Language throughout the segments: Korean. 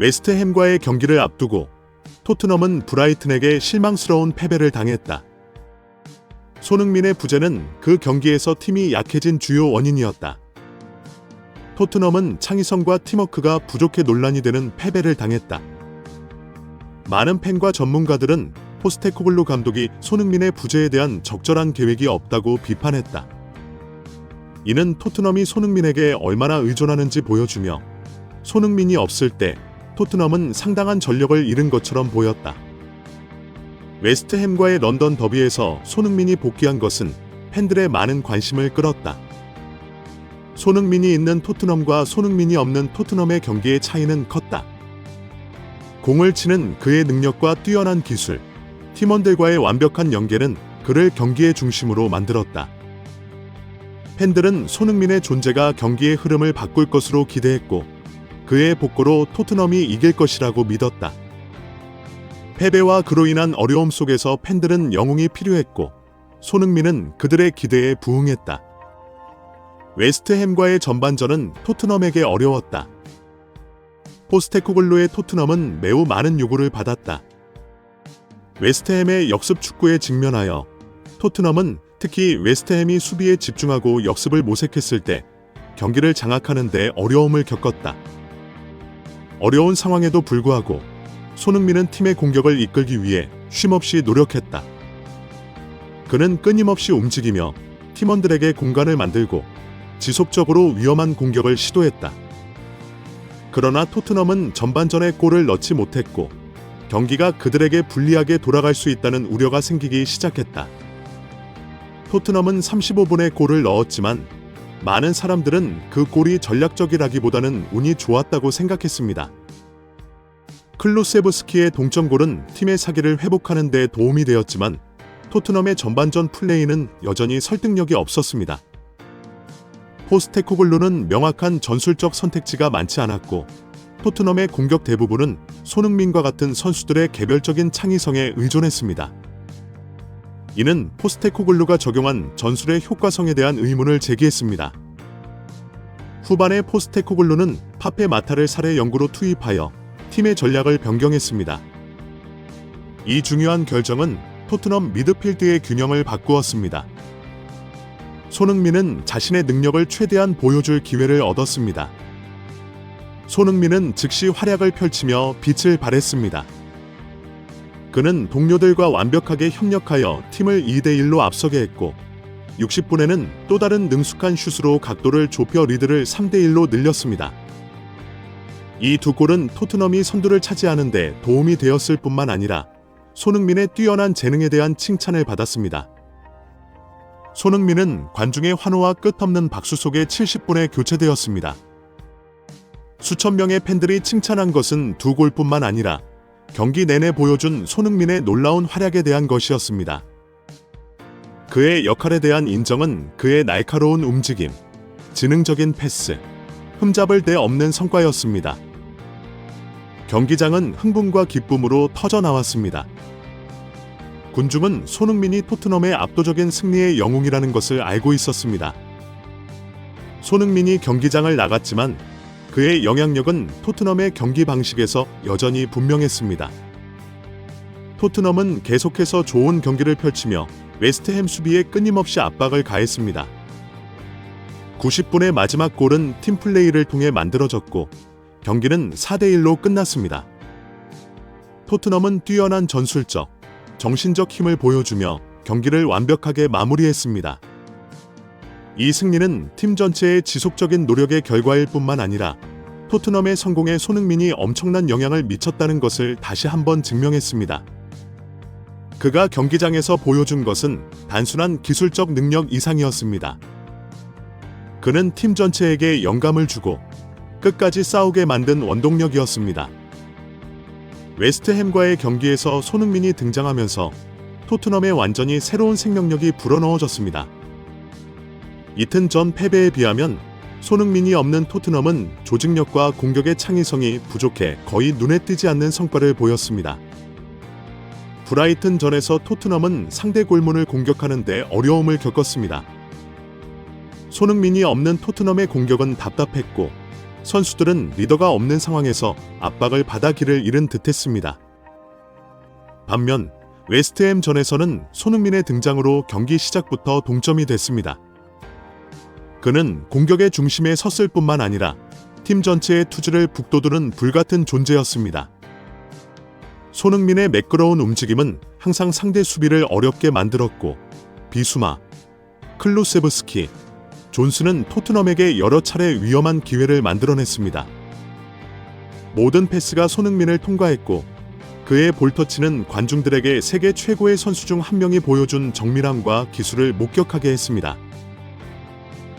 웨스트햄과의 경기를 앞두고 토트넘은 브라이튼에게 실망스러운 패배를 당했다. 손흥민의 부재는 그 경기에서 팀이 약해진 주요 원인이었다. 토트넘은 창의성과 팀워크가 부족해 논란이 되는 패배를 당했다. 많은 팬과 전문가들은 포스테코글루 감독이 손흥민의 부재에 대한 적절한 계획이 없다고 비판했다. 이는 토트넘이 손흥민에게 얼마나 의존하는지 보여주며 손흥민이 없을 때 토트넘은 상당한 전력을 잃은 것처럼 보였다. 웨스트햄과의 런던 더비에서 손흥민이 복귀한 것은 팬들의 많은 관심을 끌었다. 손흥민이 있는 토트넘과 손흥민이 없는 토트넘의 경기의 차이는 컸다. 공을 치는 그의 능력과 뛰어난 기술, 팀원들과의 완벽한 연계는 그를 경기의 중심으로 만들었다. 팬들은 손흥민의 존재가 경기의 흐름을 바꿀 것으로 기대했고 그의 복구로 토트넘이 이길 것이라고 믿었다. 패배와 그로 인한 어려움 속에서 팬들은 영웅이 필요했고 손흥민은 그들의 기대에 부응했다. 웨스트햄과의 전반전은 토트넘에게 어려웠다. 포스테코글루의 토트넘은 매우 많은 요구를 받았다. 웨스트햄의 역습 축구에 직면하여 토트넘은 특히 웨스트햄이 수비에 집중하고 역습을 모색했을 때 경기를 장악하는 데 어려움을 겪었다. 어려운 상황에도 불구하고 손흥민은 팀의 공격을 이끌기 위해 쉼없이 노력했다. 그는 끊임없이 움직이며 팀원들에게 공간을 만들고 지속적으로 위험한 공격을 시도했다. 그러나 토트넘은 전반전에 골을 넣지 못했고 경기가 그들에게 불리하게 돌아갈 수 있다는 우려가 생기기 시작했다. 토트넘은 35분에 골을 넣었지만 많은 사람들은 그 골이 전략적이라기보다는 운이 좋았다고 생각했습니다. 클루세브스키의 동점골은 팀의 사기를 회복하는 데 도움이 되었지만 토트넘의 전반전 플레이는 여전히 설득력이 없었습니다. 포스테코글루는 명확한 전술적 선택지가 많지 않았고 토트넘의 공격 대부분은 손흥민과 같은 선수들의 개별적인 창의성에 의존했습니다. 이는 포스테코글루가 적용한 전술의 효과성에 대한 의문을 제기했습니다. 후반에 포스테코글루는 파페 마타를 살해 연구로 투입하여 팀의 전략을 변경했습니다. 이 중요한 결정은 토트넘 미드필드의 균형을 바꾸었습니다. 손흥민은 자신의 능력을 최대한 보여줄 기회를 얻었습니다. 손흥민은 즉시 활약을 펼치며 빛을 발했습니다. 그는 동료들과 완벽하게 협력하여 팀을 2대1로 앞서게 했고 60분에는 또 다른 능숙한 슛으로 각도를 좁혀 리드를 3대1로 늘렸습니다. 이 두 골은 토트넘이 선두를 차지하는 데 도움이 되었을 뿐만 아니라 손흥민의 뛰어난 재능에 대한 칭찬을 받았습니다. 손흥민은 관중의 환호와 끝없는 박수 속에 70분에 교체되었습니다. 수천 명의 팬들이 칭찬한 것은 두 골뿐만 아니라 경기 내내 보여준 손흥민의 놀라운 활약에 대한 것이었습니다. 그의 역할에 대한 인정은 그의 날카로운 움직임, 지능적인 패스, 흠잡을 데 없는 성과였습니다. 경기장은 흥분과 기쁨으로 터져 나왔습니다. 군중은 손흥민이 토트넘의 압도적인 승리의 영웅이라는 것을 알고 있었습니다. 손흥민이 경기장을 나갔지만 그의 영향력은 토트넘의 경기 방식에서 여전히 분명했습니다. 토트넘은 계속해서 좋은 경기를 펼치며 웨스트햄 수비에 끊임없이 압박을 가했습니다. 90분의 마지막 골은 팀플레이를 통해 만들어졌고 경기는 4대1로 끝났습니다. 토트넘은 뛰어난 전술적, 정신적 힘을 보여주며 경기를 완벽하게 마무리했습니다. 이 승리는 팀 전체의 지속적인 노력의 결과일 뿐만 아니라 토트넘의 성공에 손흥민이 엄청난 영향을 미쳤다는 것을 다시 한번 증명했습니다. 그가 경기장에서 보여준 것은 단순한 기술적 능력 이상이었습니다. 그는 팀 전체에게 영감을 주고 끝까지 싸우게 만든 원동력이었습니다. 웨스트햄과의 경기에서 손흥민이 등장하면서 토트넘에 완전히 새로운 생명력이 불어넣어졌습니다. 이틀 전 패배에 비하면 손흥민이 없는 토트넘은 조직력과 공격의 창의성이 부족해 거의 눈에 띄지 않는 성과를 보였습니다. 브라이튼전에서 토트넘은 상대 골문을 공격하는 데 어려움을 겪었습니다. 손흥민이 없는 토트넘의 공격은 답답했고 선수들은 리더가 없는 상황에서 압박을 받아 길을 잃은 듯했습니다. 반면 웨스트햄전에서는 손흥민의 등장으로 경기 시작부터 동점이 됐습니다. 그는 공격의 중심에 섰을 뿐만 아니라 팀 전체의 투지를 북돋우는 불같은 존재였습니다. 손흥민의 매끄러운 움직임은 항상 상대 수비를 어렵게 만들었고 비수마, 클루세브스키, 존스는 토트넘에게 여러 차례 위험한 기회를 만들어냈습니다. 모든 패스가 손흥민을 통과했고 그의 볼터치는 관중들에게 세계 최고의 선수 중 한 명이 보여준 정밀함과 기술을 목격하게 했습니다.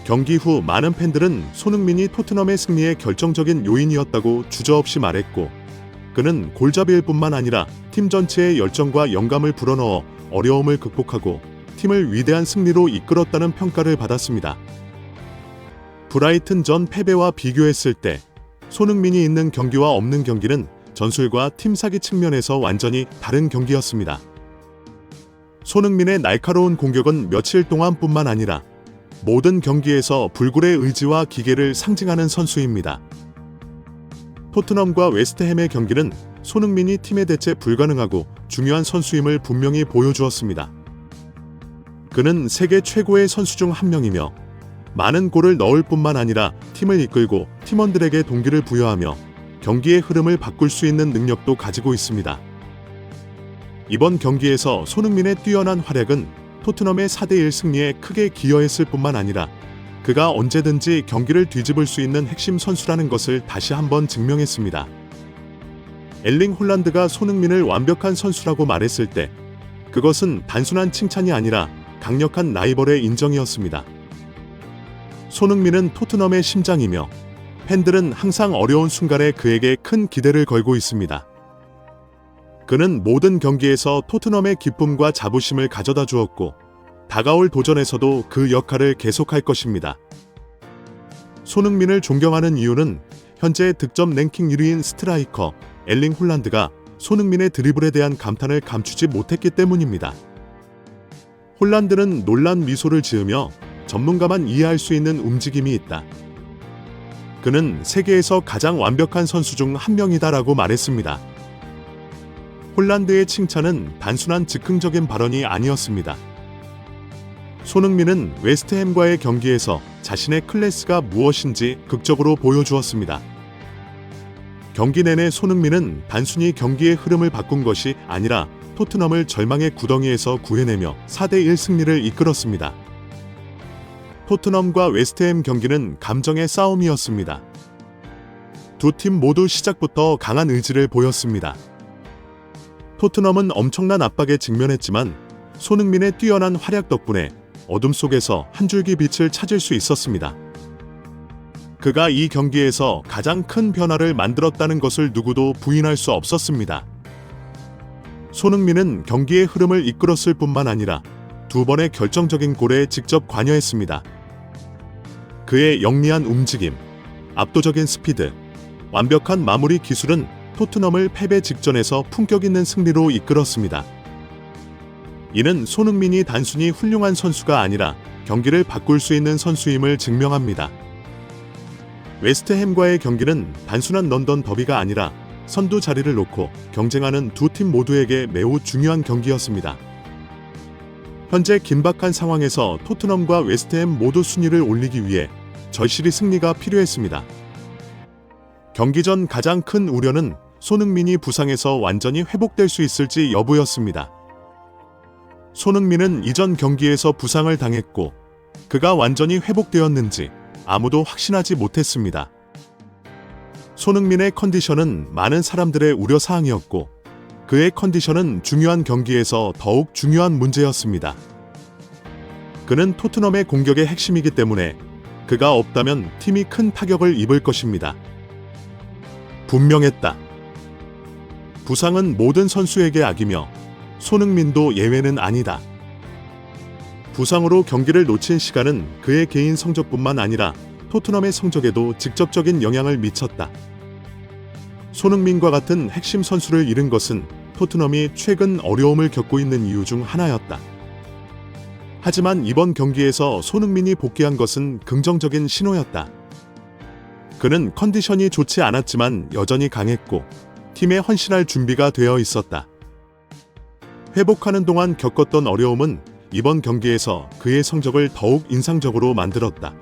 경기 후 많은 팬들은 손흥민이 토트넘의 승리에 결정적인 요인이었다고 주저없이 말했고 그는 골잡이일 뿐만 아니라 팀 전체의 열정과 영감을 불어넣어 어려움을 극복하고 팀을 위대한 승리로 이끌었다는 평가를 받았습니다. 브라이튼전 패배와 비교했을 때 손흥민이 있는 경기와 없는 경기는 전술과 팀 사기 측면에서 완전히 다른 경기였습니다. 손흥민의 날카로운 공격은 며칠 동안뿐만 아니라 모든 경기에서 불굴의 의지와 기계를 상징하는 선수입니다. 토트넘과 웨스트햄의 경기는 손흥민이 팀에 대체 불가능하고 중요한 선수임을 분명히 보여주었습니다. 그는 세계 최고의 선수 중 한 명이며 많은 골을 넣을 뿐만 아니라 팀을 이끌고 팀원들에게 동기를 부여하며 경기의 흐름을 바꿀 수 있는 능력도 가지고 있습니다. 이번 경기에서 손흥민의 뛰어난 활약은 토트넘의 4대1 승리에 크게 기여했을 뿐만 아니라 그가 언제든지 경기를 뒤집을 수 있는 핵심 선수라는 것을 다시 한번 증명했습니다. 엘링 홀란드가 손흥민을 완벽한 선수라고 말했을 때 그것은 단순한 칭찬이 아니라 강력한 라이벌의 인정이었습니다. 손흥민은 토트넘의 심장이며 팬들은 항상 어려운 순간에 그에게 큰 기대를 걸고 있습니다. 그는 모든 경기에서 토트넘의 기쁨과 자부심을 가져다 주었고 다가올 도전에서도 그 역할을 계속할 것입니다. 손흥민을 존경하는 이유는 현재 득점 랭킹 1위인 스트라이커 엘링 홀란드가 손흥민의 드리블에 대한 감탄을 감추지 못했기 때문입니다. 홀란드는 놀란 미소를 지으며 전문가만 이해할 수 있는 움직임이 있다. 그는 세계에서 가장 완벽한 선수 중 한 명이다라고 말했습니다. 홀란드의 칭찬은 단순한 즉흥적인 발언이 아니었습니다. 손흥민은 웨스트햄과의 경기에서 자신의 클래스가 무엇인지 극적으로 보여주었습니다. 경기 내내 손흥민은 단순히 경기의 흐름을 바꾼 것이 아니라 토트넘을 절망의 구덩이에서 구해내며 4대1 승리를 이끌었습니다. 토트넘과 웨스트햄 경기는 감정의 싸움이었습니다. 두 팀 모두 시작부터 강한 의지를 보였습니다. 토트넘은 엄청난 압박에 직면했지만 손흥민의 뛰어난 활약 덕분에 어둠 속에서 한 줄기 빛을 찾을 수 있었습니다. 그가 이 경기에서 가장 큰 변화를 만들었다는 것을 누구도 부인할 수 없었습니다. 손흥민은 경기의 흐름을 이끌었을 뿐만 아니라 두 번의 결정적인 골에 직접 관여했습니다. 그의 영리한 움직임, 압도적인 스피드, 완벽한 마무리 기술은 토트넘을 패배 직전에서 품격 있는 승리로 이끌었습니다. 이는 손흥민이 단순히 훌륭한 선수가 아니라 경기를 바꿀 수 있는 선수임을 증명합니다. 웨스트햄과의 경기는 단순한 런던 더비가 아니라 선두 자리를 놓고 경쟁하는 두 팀 모두에게 매우 중요한 경기였습니다. 현재 긴박한 상황에서 토트넘과 웨스트햄 모두 순위를 올리기 위해 절실히 승리가 필요했습니다. 경기 전 가장 큰 우려는 손흥민이 부상에서 완전히 회복될 수 있을지 여부였습니다. 손흥민은 이전 경기에서 부상을 당했고 그가 완전히 회복되었는지 아무도 확신하지 못했습니다. 손흥민의 컨디션은 많은 사람들의 우려사항이었고 그의 컨디션은 중요한 경기에서 더욱 중요한 문제였습니다. 그는 토트넘의 공격의 핵심이기 때문에 그가 없다면 팀이 큰 타격을 입을 것입니다. 분명했다. 부상은 모든 선수에게 악이며 손흥민도 예외는 아니다. 부상으로 경기를 놓친 시간은 그의 개인 성적뿐만 아니라 토트넘의 성적에도 직접적인 영향을 미쳤다. 손흥민과 같은 핵심 선수를 잃은 것은 토트넘이 최근 어려움을 겪고 있는 이유 중 하나였다. 하지만 이번 경기에서 손흥민이 복귀한 것은 긍정적인 신호였다. 그는 컨디션이 좋지 않았지만 여전히 강했고 팀에 헌신할 준비가 되어 있었다. 회복하는 동안 겪었던 어려움은 이번 경기에서 그의 성적을 더욱 인상적으로 만들었다.